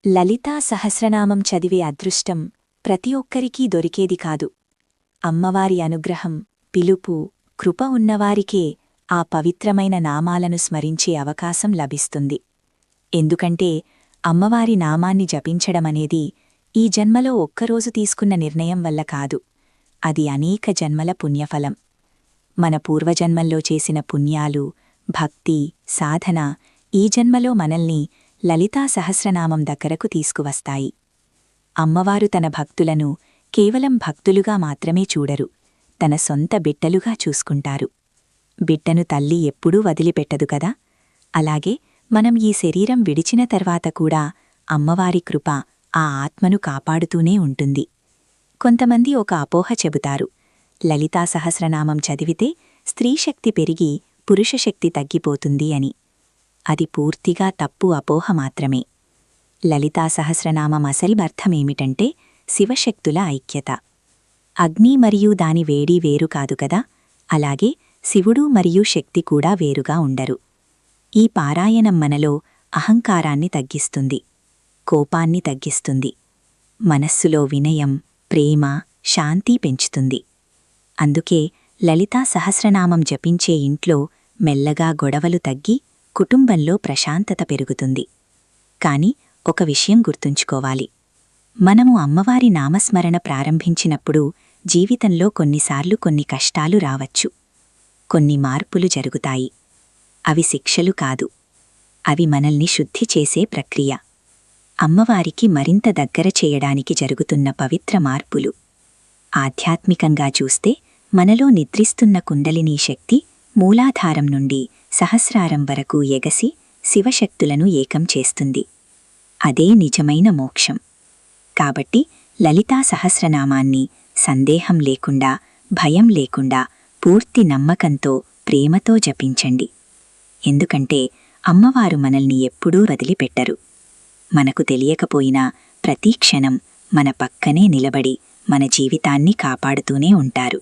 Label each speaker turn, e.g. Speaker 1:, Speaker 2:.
Speaker 1: లలితా సహస్రనామం చదివే అదృష్టం ప్రతి ఒక్కరికీ దొరికేది కాదు. అమ్మవారి అనుగ్రహం, పిలుపు, కృప ఉన్నవారికే ఆ పవిత్రమైన నామాలను స్మరించే అవకాశం లభిస్తుంది. ఎందుకంటే అమ్మవారి నామాన్ని జపించడమనేది ఈ జన్మలో ఒక్కరోజు తీసుకున్న నిర్ణయం వల్ల కాదు, అది అనేక జన్మల పుణ్యఫలం. మన పూర్వజన్మల్లో చేసిన పుణ్యాలు, భక్తి, సాధన ఈ జన్మలో మనల్ని లలితా సహస్రనామం దగ్గరకు తీసుకువస్తాయి. అమ్మవారు తన భక్తులను కేవలం భక్తులుగా మాత్రమే చూడరు, తన సొంత బిడ్డలుగా చూసుకుంటారు. బిడ్డను తల్లి ఎప్పుడూ వదిలిపెట్టదు కదా, అలాగే మనం ఈ శరీరం విడిచిన తర్వాత కూడా అమ్మవారి కృప ఆ ఆత్మను కాపాడుతూనే ఉంటుంది. కొంతమంది ఒక అపోహ చెబుతారు, లలితా సహస్రనామం చదివితే స్త్రీశక్తి పెరిగి పురుషశక్తి తగ్గిపోతుంది అని. అది పూర్తిగా తప్పు అపోహ మాత్రమే. లలితా సహస్రనామం అసలి అర్థమేమిటంటే శివశక్తుల ఐక్యత. అగ్ని మరియు దాని వేడి వేరు కాదు కదా, అలాగే శివుడు మరియు శక్తి కూడా వేరుగా ఉండరు. ఈ పారాయణం మనలో అహంకారాన్ని తగ్గిస్తుంది, కోపాన్ని తగ్గిస్తుంది, మనస్సులో వినయం, ప్రేమ, శాంతి పెంచుతుంది. అందుకే లలితా సహస్రనామం జపించే ఇంట్లో మెల్లగా గొడవలు తగ్గి కుటుంబంలో ప్రశాంతత పెరుగుతుంది. కాని ఒక విషయం గుర్తుంచుకోవాలి, మనము అమ్మవారి నామస్మరణ ప్రారంభించినప్పుడు జీవితంలో కొన్నిసార్లు కొన్ని కష్టాలు రావచ్చు, కొన్ని మార్పులు జరుగుతాయి. అవి శిక్షలు కాదు, అవి మనల్ని శుద్ధి చేసే ప్రక్రియ. అమ్మవారికి మరింత దగ్గర చేయడానికి జరుగుతున్న పవిత్ర మార్పులు. ఆధ్యాత్మికంగా చూస్తే మనలో నిద్రిస్తున్న కుండలినీ శక్తి మూలాధారం నుండి సహస్రారం వరకు ఎగసి శివశక్తులను ఏకం చేస్తుంది. అదే నిజమైన మోక్షం. కాబట్టి లలితా సహస్రనామాన్ని సందేహం లేకుండా, భయం లేకుండా, పూర్తి నమ్మకంతో, ప్రేమతో జపించండి. ఎందుకంటే అమ్మవారు మనల్ని ఎప్పుడూ వదిలిపెట్టరు. మనకు తెలియకపోయినా ప్రతి క్షణం మన పక్కనే నిలబడి మన జీవితాన్ని కాపాడుతూనే ఉంటారు.